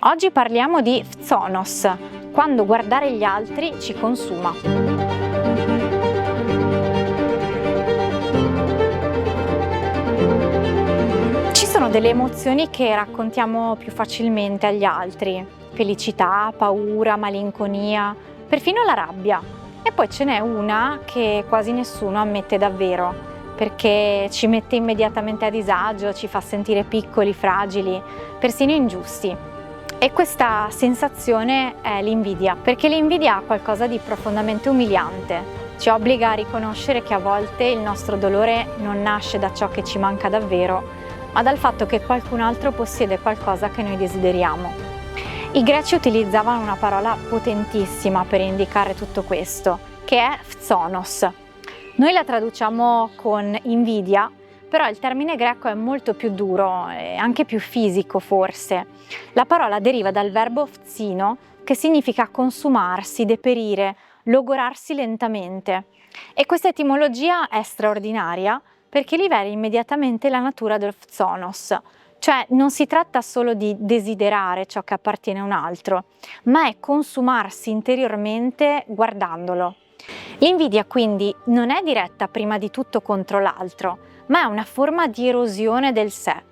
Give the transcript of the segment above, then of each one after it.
Oggi parliamo di Phzonos, quando guardare gli altri ci consuma. Ci sono delle emozioni che raccontiamo più facilmente agli altri: felicità, paura, malinconia, perfino la rabbia. E poi ce n'è una che quasi nessuno ammette davvero, perché ci mette immediatamente a disagio, ci fa sentire piccoli, fragili, persino ingiusti. E questa sensazione è l'invidia, perché l'invidia ha qualcosa di profondamente umiliante. Ci obbliga a riconoscere che a volte il nostro dolore non nasce da ciò che ci manca davvero, ma dal fatto che qualcun altro possiede qualcosa che noi desideriamo. I greci utilizzavano una parola potentissima per indicare tutto questo, che è Phzonos. Noi la traduciamo con invidia, però il termine greco è molto più duro e anche più fisico forse. La parola deriva dal verbo phzino, che significa consumarsi, deperire, logorarsi lentamente. E questa etimologia è straordinaria perché rivela immediatamente la natura del Phzonos. Cioè non si tratta solo di desiderare ciò che appartiene a un altro, ma è consumarsi interiormente guardandolo. L'invidia quindi non è diretta prima di tutto contro l'altro, ma è una forma di erosione del sé.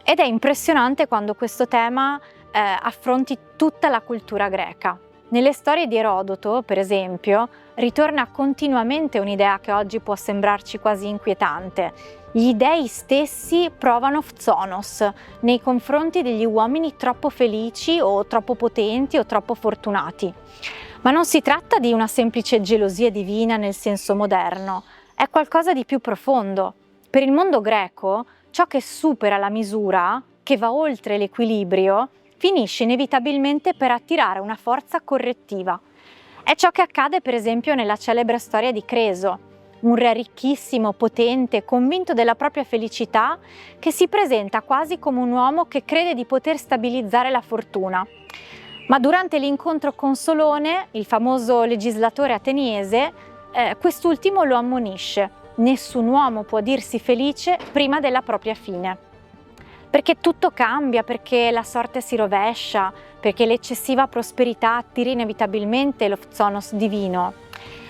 Ed è impressionante quando questo tema affronti tutta la cultura greca. Nelle storie di Erodoto, per esempio, ritorna continuamente un'idea che oggi può sembrarci quasi inquietante. Gli dei stessi provano Phzonos nei confronti degli uomini troppo felici o troppo potenti o troppo fortunati. Ma non si tratta di una semplice gelosia divina nel senso moderno, è qualcosa di più profondo. Per il mondo greco, ciò che supera la misura, che va oltre l'equilibrio, finisce inevitabilmente per attirare una forza correttiva. È ciò che accade per esempio nella celebre storia di Creso, un re ricchissimo, potente, convinto della propria felicità, che si presenta quasi come un uomo che crede di poter stabilizzare la fortuna. Ma durante l'incontro con Solone, il famoso legislatore ateniese, quest'ultimo lo ammonisce: nessun uomo può dirsi felice prima della propria fine. Perché tutto cambia, perché la sorte si rovescia, perché l'eccessiva prosperità attira inevitabilmente lo Phzonos divino.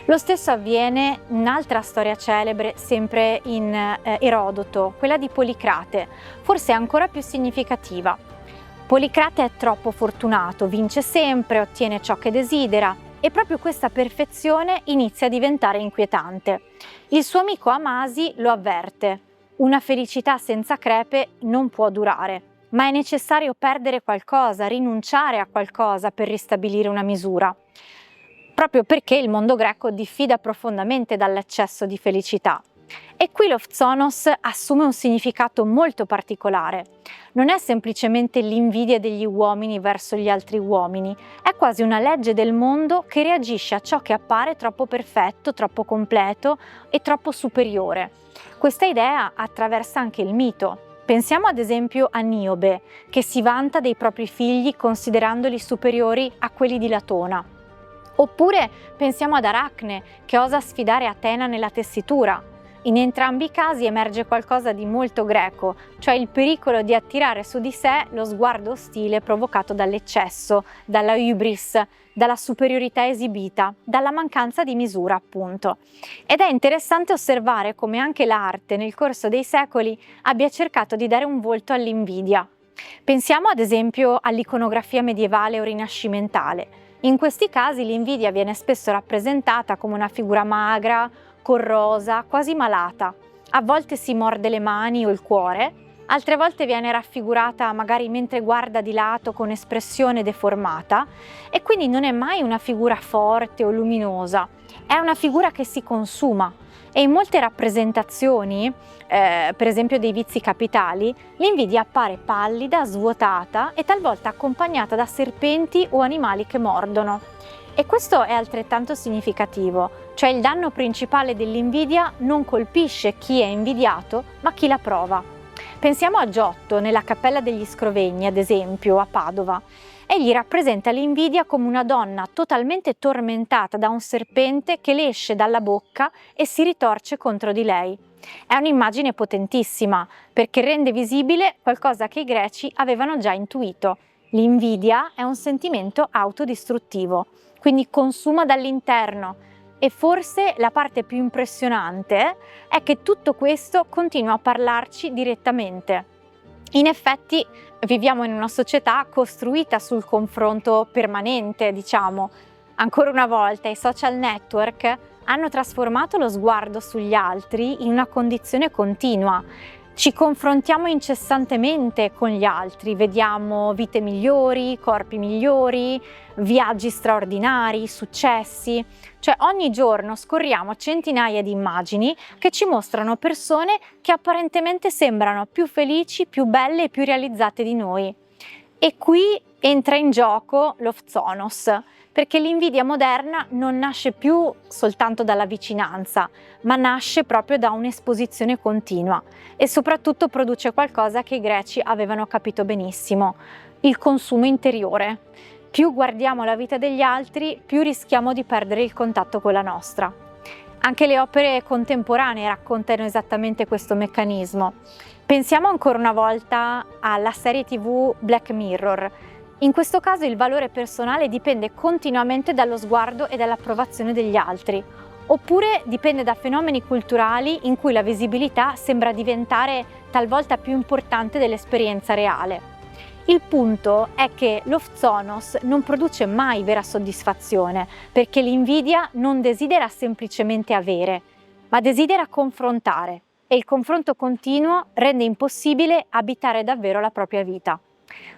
Lo stesso avviene in un'altra storia celebre, sempre in Erodoto, quella di Policrate, forse ancora più significativa. Policrate è troppo fortunato, vince sempre, ottiene ciò che desidera e proprio questa perfezione inizia a diventare inquietante. Il suo amico Amasi lo avverte: una felicità senza crepe non può durare, ma è necessario perdere qualcosa, rinunciare a qualcosa per ristabilire una misura. Proprio perché il mondo greco diffida profondamente dall'eccesso di felicità. E qui lo Phzonos assume un significato molto particolare. Non è semplicemente l'invidia degli uomini verso gli altri uomini, è quasi una legge del mondo che reagisce a ciò che appare troppo perfetto, troppo completo e troppo superiore. Questa idea attraversa anche il mito. Pensiamo ad esempio a Niobe, che si vanta dei propri figli considerandoli superiori a quelli di Latona. Oppure pensiamo ad Aracne, che osa sfidare Atena nella tessitura. In entrambi i casi emerge qualcosa di molto greco, cioè il pericolo di attirare su di sé lo sguardo ostile provocato dall'eccesso, dalla hybris, dalla superiorità esibita, dalla mancanza di misura, appunto. Ed è interessante osservare come anche l'arte nel corso dei secoli abbia cercato di dare un volto all'invidia. Pensiamo ad esempio all'iconografia medievale o rinascimentale. In questi casi l'invidia viene spesso rappresentata come una figura magra, corrosa, quasi malata. A volte si morde le mani o il cuore, altre volte viene raffigurata magari mentre guarda di lato con espressione deformata e quindi non è mai una figura forte o luminosa, è una figura che si consuma. E in molte rappresentazioni, per esempio dei vizi capitali, l'invidia appare pallida, svuotata e talvolta accompagnata da serpenti o animali che mordono. E questo è altrettanto significativo, cioè il danno principale dell'invidia non colpisce chi è invidiato, ma chi la prova. Pensiamo a Giotto nella Cappella degli Scrovegni, ad esempio, a Padova. Egli rappresenta l'invidia come una donna totalmente tormentata da un serpente che le esce dalla bocca e si ritorce contro di lei. È un'immagine potentissima perché rende visibile qualcosa che i greci avevano già intuito, L'invidia è un sentimento autodistruttivo, quindi consuma dall'interno, e forse la parte più impressionante è che tutto questo continua a parlarci direttamente. In effetti viviamo in una società costruita sul confronto permanente, diciamo. Ancora una volta i social network hanno trasformato lo sguardo sugli altri in una condizione continua. Ci confrontiamo incessantemente con gli altri, vediamo vite migliori, corpi migliori, viaggi straordinari, successi. Cioè ogni giorno scorriamo centinaia di immagini che ci mostrano persone che apparentemente sembrano più felici, più belle e più realizzate di noi. E qui entra in gioco l'Ofzonos, perché l'invidia moderna non nasce più soltanto dalla vicinanza, ma nasce proprio da un'esposizione continua e soprattutto produce qualcosa che i greci avevano capito benissimo: il consumo interiore. Più guardiamo la vita degli altri, più rischiamo di perdere il contatto con la nostra. Anche le opere contemporanee raccontano esattamente questo meccanismo. Pensiamo ancora una volta alla serie TV Black Mirror. In questo caso il valore personale dipende continuamente dallo sguardo e dall'approvazione degli altri, oppure dipende da fenomeni culturali in cui la visibilità sembra diventare talvolta più importante dell'esperienza reale. Il punto è che l'Ofzonos non produce mai vera soddisfazione, perché l'invidia non desidera semplicemente avere, ma desidera confrontare, e il confronto continuo rende impossibile abitare davvero la propria vita.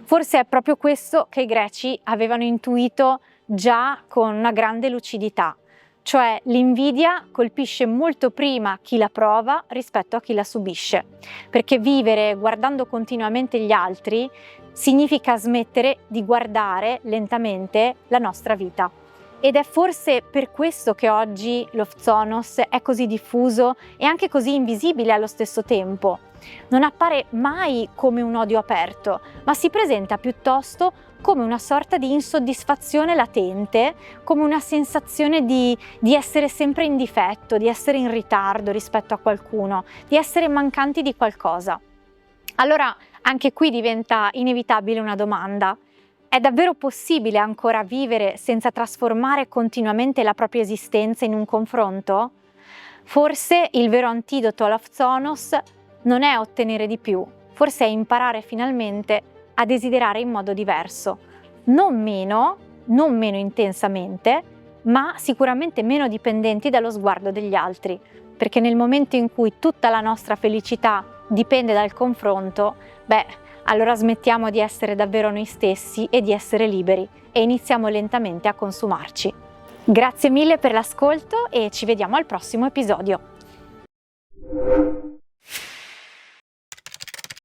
Forse è proprio questo che i greci avevano intuito già con una grande lucidità, cioè l'invidia colpisce molto prima chi la prova rispetto a chi la subisce, perché vivere guardando continuamente gli altri significa smettere di guardare lentamente la nostra vita. Ed è forse per questo che oggi l'Ofzonos è così diffuso e anche così invisibile allo stesso tempo. Non appare mai come un odio aperto, ma si presenta piuttosto come una sorta di insoddisfazione latente, come una sensazione di essere sempre in difetto, di essere in ritardo rispetto a qualcuno, di essere mancanti di qualcosa. Allora anche qui diventa inevitabile una domanda: è davvero possibile ancora vivere senza trasformare continuamente la propria esistenza in un confronto? Forse il vero antidoto all'Ofzonos non è ottenere di più, forse è imparare finalmente a desiderare in modo diverso, non meno intensamente, ma sicuramente meno dipendenti dallo sguardo degli altri, perché nel momento in cui tutta la nostra felicità dipende dal confronto, allora smettiamo di essere davvero noi stessi e di essere liberi e iniziamo lentamente a consumarci. Grazie mille per l'ascolto e ci vediamo al prossimo episodio.